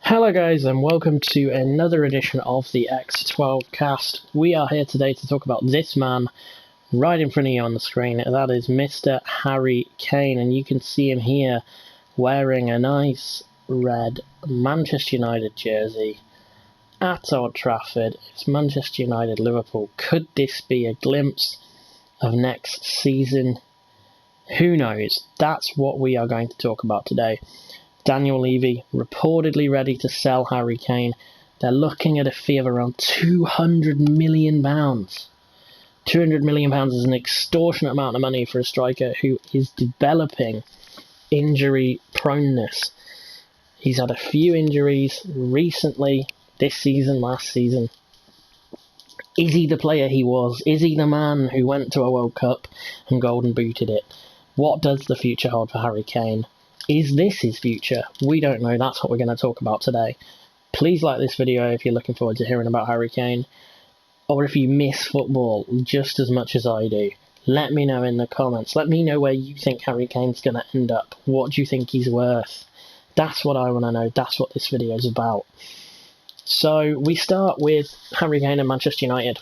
Hello guys and welcome to another edition of the X12Cast. We are here today to talk about this man right in front of you on the screen. That is Mr. Harry Kane, and you can see him here wearing a nice red Manchester United jersey at Old Trafford. It's Manchester United Liverpool. Could this be a glimpse of next season? Who knows? That's what we are going to talk about today. Daniel Levy reportedly ready to sell Harry Kane. They're looking at a fee of around £200 million. £200 million is an extortionate amount of money for a striker who is developing injury proneness. He's had a few injuries recently, this season, last season. Is he the player he was? Is he the man who went to a World Cup and golden booted it? What does the future hold for Harry Kane? Is this his future? We don't know. That's what we're going to talk about today. Please like this video if you're looking forward to hearing about Harry Kane, or if you miss football just as much as I do. Let me know in the comments. Let me know where you think Harry Kane's going to end up. What do you think he's worth? That's what I want to know. That's what this video is about. So we start with Harry Kane and Manchester United.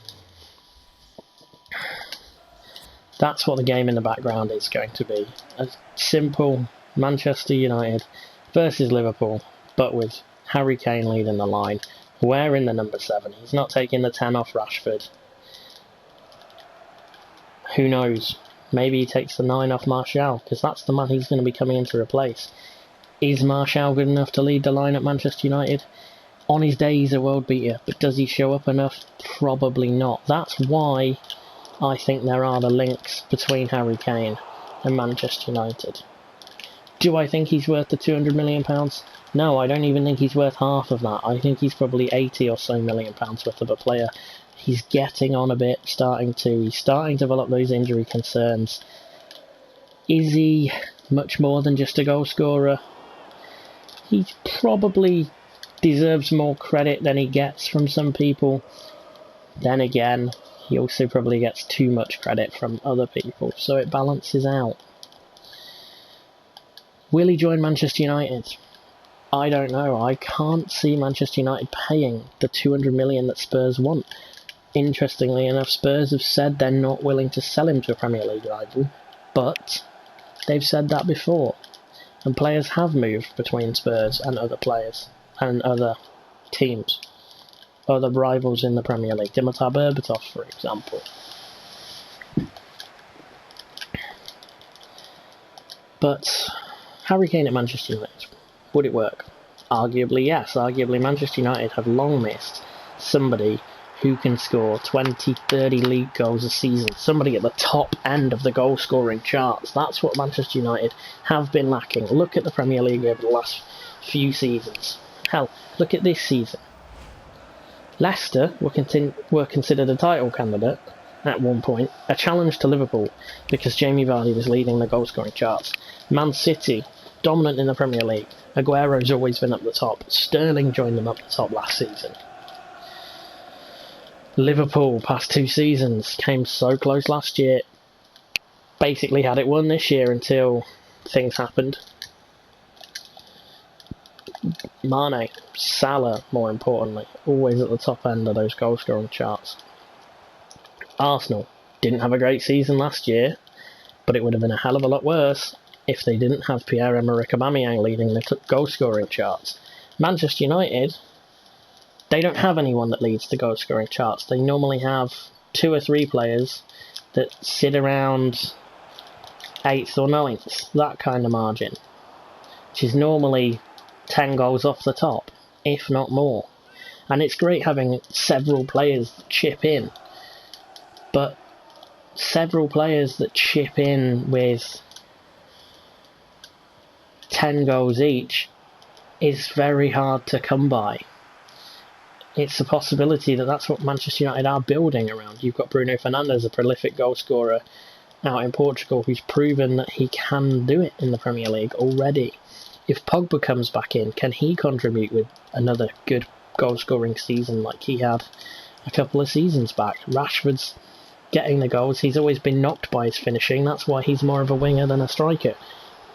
That's what the game in the background is going to be. A simple Manchester United versus Liverpool, but with Harry Kane leading the line, wearing the number 7. He's not taking the 10 off Rashford. Who knows? Maybe he takes the 9 off Martial, because that's the man he's going to be coming in to replace. Is Martial good enough to lead the line at Manchester United? On his day, he's a world beater, but does he show up enough? Probably not. That's why I think there are the links between Harry Kane and Manchester United. Do I think he's worth the £200 million? No, I don't even think he's worth half of that. I think he's probably 80 or so million pounds worth of a player. He's getting on a bit, he's starting to develop those injury concerns. Is he much more than just a goal scorer? He probably deserves more credit than he gets from some people. Then again, he also probably gets too much credit from other people, so it balances out. Will he join Manchester United? I don't know. I can't see Manchester United paying the £200 million that Spurs want. Interestingly enough, Spurs have said they're not willing to sell him to a Premier League rival, but they've said that before. And players have moved between Spurs and other players and other teams, other rivals in the Premier League. Dimitar Berbatov, for example. But Harry Kane at Manchester United, would it work? Arguably yes. Arguably Manchester United have long missed somebody who can score 20, 30 league goals a season. Somebody at the top end of the goal scoring charts. That's what Manchester United have been lacking. Look at the Premier League over the last few seasons. Hell, look at this season. Leicester were considered a title candidate at one point, a challenge to Liverpool because Jamie Vardy was leading the goal scoring charts. Man City, dominant in the Premier League. Aguero's always been up the top. Sterling joined them up the top last season. Liverpool, past 2 seasons, came so close last year. Basically had it won this year until things happened. Mane, Salah, more importantly, always at the top end of those goal scoring charts. Arsenal didn't have a great season last year, but it would have been a hell of a lot worse if they didn't have Pierre-Emerick Aubameyang leading the goal-scoring charts. Manchester United, they don't have anyone that leads the goal-scoring charts. They normally have 2 or 3 players that sit around 8th or 9th, that kind of margin, which is normally 10 goals off the top, if not more. And it's great having several players that chip in, but several players that chip in with 10 goals each is very hard to come by. It's a possibility that that's what Manchester United are building around. You've got Bruno Fernandes, a prolific goal scorer out in Portugal, who's proven that he can do it in the Premier League already. If Pogba comes back in, can he contribute with another good goal scoring season like he had a couple of seasons back? Rashford's getting the goals. He's always been knocked by his finishing. That's why he's more of a winger than a striker.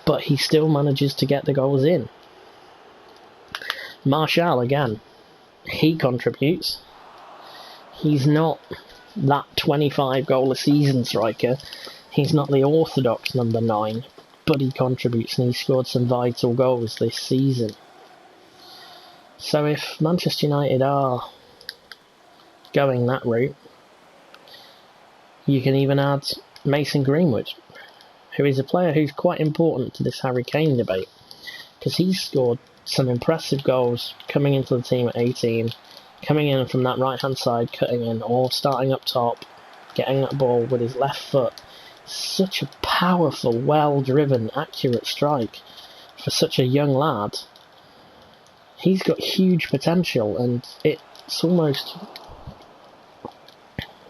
But he still manages to get the goals in. Martial, again, he contributes. He's not that 25 goal a season striker. He's not the orthodox number 9, but he contributes and he scored some vital goals this season. So if Manchester United are going that route, you can even add Mason Greenwood, who is a player who's quite important to this Harry Kane debate, because he's scored some impressive goals coming into the team at 18, coming in from that right hand side, cutting in, or starting up top, getting that ball with his left foot. Such a powerful, well driven, accurate strike for such a young lad. He's got huge potential, and it's almost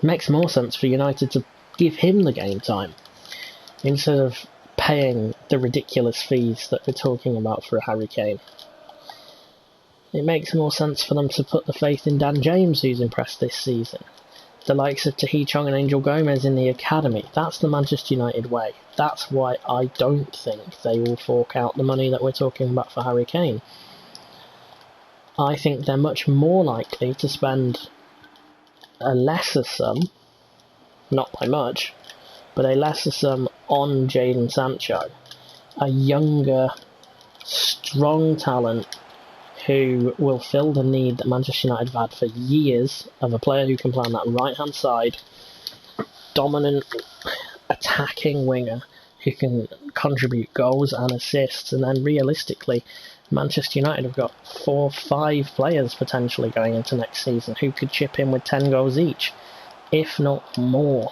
makes more sense for United to give him the game time instead of paying the ridiculous fees that we're talking about for Harry Kane. It makes more sense for them to put the faith in Dan James, who's impressed this season. The likes of Tahi Chong and Angel Gomez in the academy. That's the Manchester United way. That's why I don't think they will fork out the money that we're talking about for Harry Kane. I think they're much more likely to spend a lesser sum, not by much, but a lesser sum on Jadon Sancho, a younger, strong talent who will fill the need that Manchester United have had for years of a player who can play on that right-hand side, dominant, attacking winger who can contribute goals and assists, and then realistically, Manchester United have got 4 or 5 players potentially going into next season who could chip in with 10 goals each, if not more.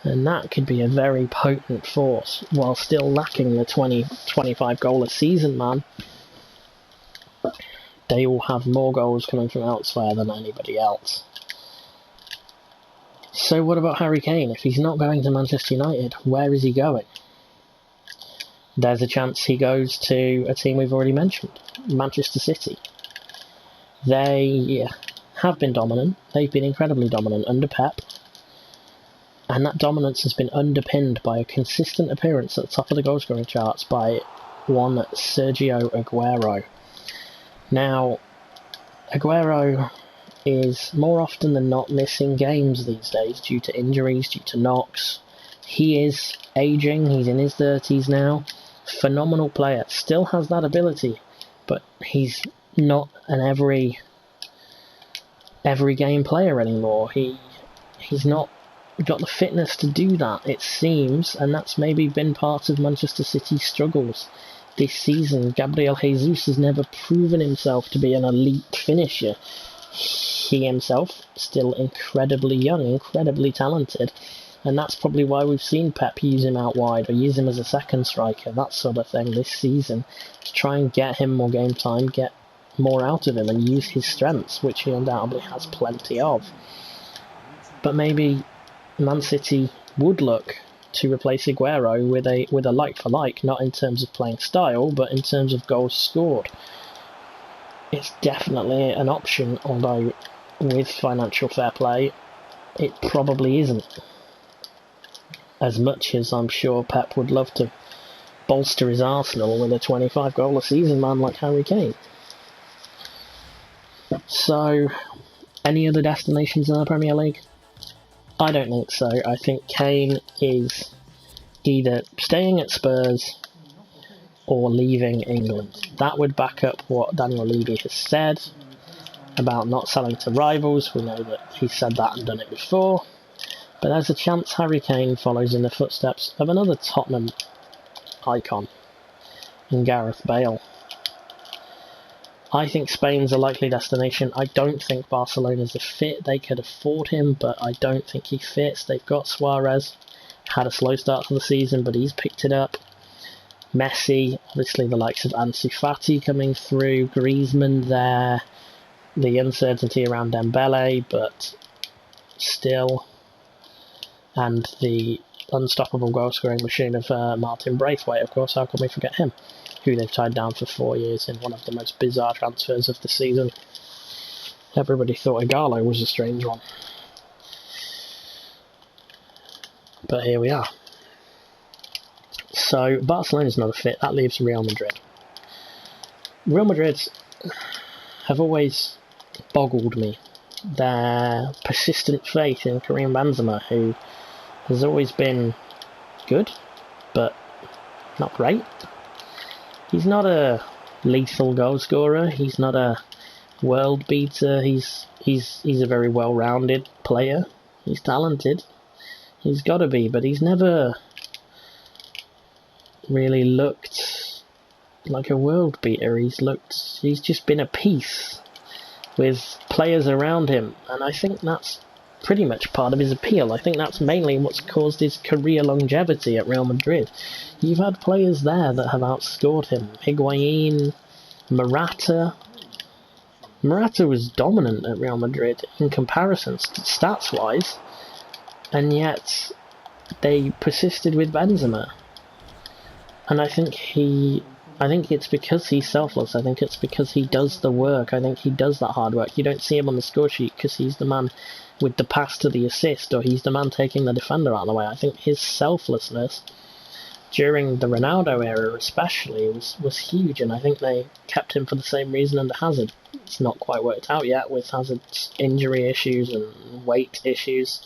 And that could be a very potent force, while still lacking the 20-25 goal a season man. They will have more goals coming from elsewhere than anybody else. So what about Harry Kane? If he's not going to Manchester United, where is he going? There's a chance he goes to a team we've already mentioned, Manchester City. They have been dominant. They've been incredibly dominant under Pep. And that dominance has been underpinned by a consistent appearance at the top of the goal-scoring charts by one Sergio Aguero. Now, Aguero is more often than not missing games these days due to injuries, due to knocks. He is ageing, he's in his 30s now. Phenomenal player, still has that ability, but he's not an every game player anymore. He's not got the fitness to do that, it seems, and that's maybe been part of Manchester City's struggles this season. Gabriel Jesus has never proven himself to be an elite finisher. He himself, still incredibly young, incredibly talented, and that's probably why we've seen Pep use him out wide, or use him as a second striker, that sort of thing this season, to try and get him more game time, get more out of him, and use his strengths, which he undoubtedly has plenty of. But maybe Man City would look to replace Aguero with a like for like, not in terms of playing style, but in terms of goals scored. It's definitely an option, although with financial fair play, it probably isn't. As much as I'm sure Pep would love to bolster his Arsenal with a 25 goal a season man like Harry Kane. So, any other destinations in the Premier League? I don't think so. I think Kane is either staying at Spurs or leaving England. That would back up what Daniel Levy has said about not selling to rivals. We know that he's said that and done it before. But there's a chance Harry Kane follows in the footsteps of another Tottenham icon in Gareth Bale. I think Spain's a likely destination. I don't think Barcelona's a fit. They could afford him, but I don't think he fits. They've got Suarez. Had a slow start to the season, but he's picked it up. Messi, obviously the likes of Ansu Fati coming through. Griezmann there. The uncertainty around Dembele, but still. And the unstoppable goal-scoring machine of Martin Braithwaite, of course. How can we forget him? Who they've tied down for 4 years in one of the most bizarre transfers of the season. Everybody thought Igalo was a strange one. But here we are. So, Barcelona's not a fit. That leaves Real Madrid. Real Madrid, have always boggled me. Their persistent faith in Karim Benzema, who has always been good, but not great. He's not a lethal goal scorer. He's not a world beater. He's a very well-rounded player. He's talented. He's got to be, but he's never really looked like a world beater. He's just been a piece with players around him, and I think that's pretty much part of his appeal. I think that's mainly what's caused his career longevity at Real Madrid. You've had players there that have outscored him. Higuain, Morata. Morata was dominant at Real Madrid in comparison, stats-wise, and yet they persisted with Benzema. And I think it's because he's selfless. I think it's because he does the work. I think he does that hard work. You don't see him on the score sheet because he's the man with the pass to the assist, or he's the man taking the defender out of the way. I think his selflessness during the Ronaldo era especially was huge, and I think they kept him for the same reason under Hazard. It's not quite worked out yet with Hazard's injury issues and weight issues,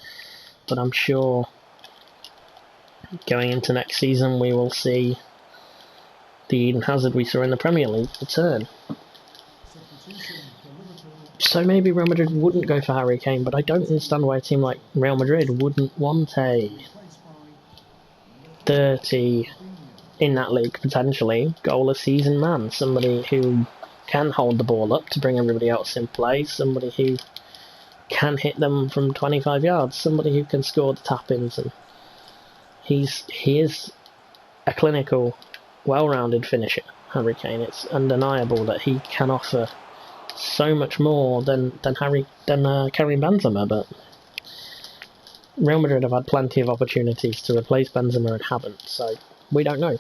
but I'm sure going into next season we will see the Eden Hazard we saw in the Premier League return. So maybe Real Madrid wouldn't go for Harry Kane, but I don't understand why a team like Real Madrid wouldn't want a 30 in that league, potentially, goal a season man. Somebody who can hold the ball up to bring everybody else in play, somebody who can hit them from 25 yards, somebody who can score the tap-ins. And he is a clinical, well-rounded finisher, Harry Kane. It's undeniable that he can offer so much more than Karim Benzema, but Real Madrid have had plenty of opportunities to replace Benzema and haven't, so we don't know.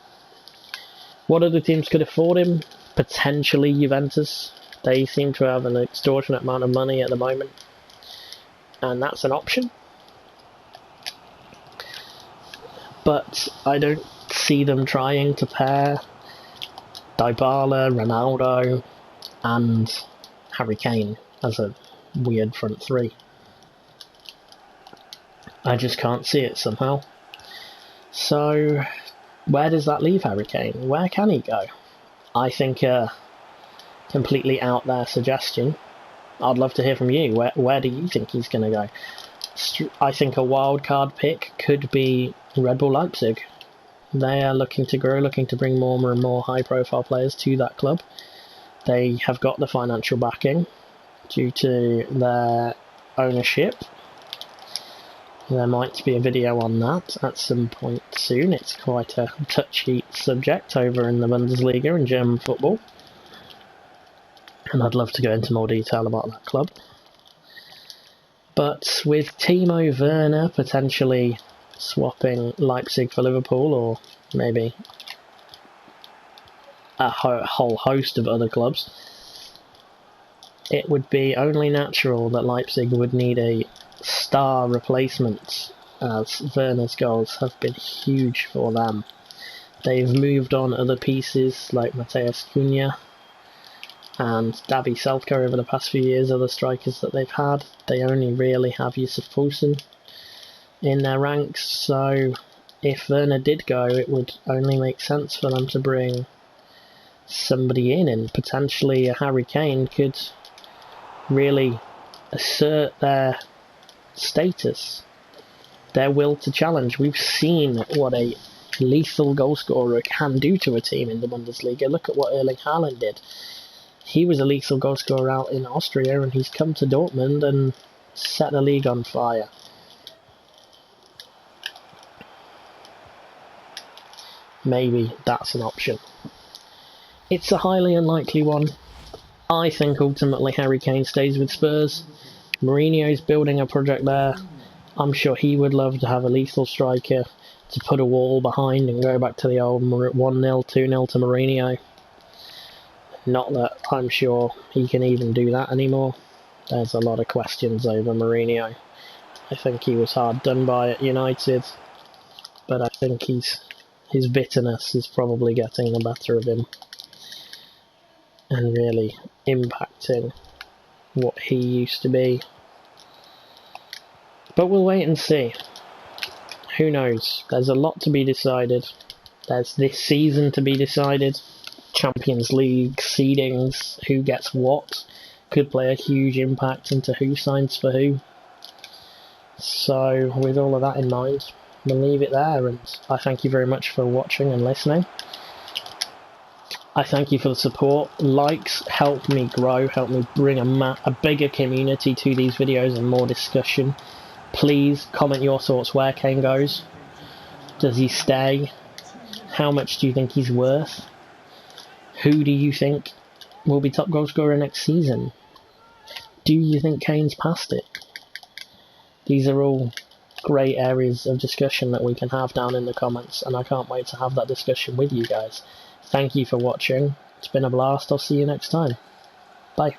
What other teams could afford him? Potentially Juventus. They seem to have an extortionate amount of money at the moment, and that's an option. But I don't see them trying to pair Dybala, Ronaldo, and Harry Kane as a weird front three. I just can't see it somehow. So, where does that leave Harry Kane? Where can he go? I think a completely out there suggestion. I'd love to hear from you. Where do you think he's going to go? I think a wild card pick could be Red Bull Leipzig. They are looking to grow, looking to bring more and more high profile players to that club. They have got the financial backing due to their ownership. There might be a video on that at some point soon. It's quite a touchy subject over in the Bundesliga and German football, and I'd love to go into more detail about that club. But with Timo Werner potentially swapping Leipzig for Liverpool, or maybe a whole host of other clubs, it would be only natural that Leipzig would need a star replacement, as Werner's goals have been huge for them. They've moved on other pieces like Matheus Cunha and Davy Selko over the past few years, other strikers that they've had. They only really have Yusuf Poulsen in their ranks, so if Werner did go, it would only make sense for them to bring somebody in, and potentially a Harry Kane could really assert their status, their will to challenge. We've seen what a lethal goalscorer can do to a team in the Bundesliga. Look at what Erling Haaland did. He was a lethal goalscorer out in Austria, and he's come to Dortmund and set the league on fire. Maybe that's an option. It's a highly unlikely one. I think ultimately Harry Kane stays with Spurs. Mourinho's building a project there. I'm sure he would love to have a lethal striker to put a wall behind and go back to the old 1-0, 2-0 to Mourinho. Not that I'm sure he can even do that anymore. There's a lot of questions over Mourinho. I think he was hard done by at United, but I think his bitterness is probably getting the better of him. and really impacting what he used to be. But we'll wait and see. Who knows? There's a lot to be decided. There's this season to be decided. Champions League seedings, who gets what, could play a huge impact into who signs for who. So with all of that in mind, we'll leave it there, and I thank you very much for watching and listening. I thank you for the support. Likes help me grow, help me bring a bigger community to these videos and more discussion. Please comment your thoughts where Kane goes. Does he stay? How much do you think he's worth? Who do you think will be top goal scorer next season? Do you think Kane's past it? These are all great areas of discussion that we can have down in the comments, and I can't wait to have that discussion with you guys. Thank you for watching. It's been a blast. I'll see you next time. Bye.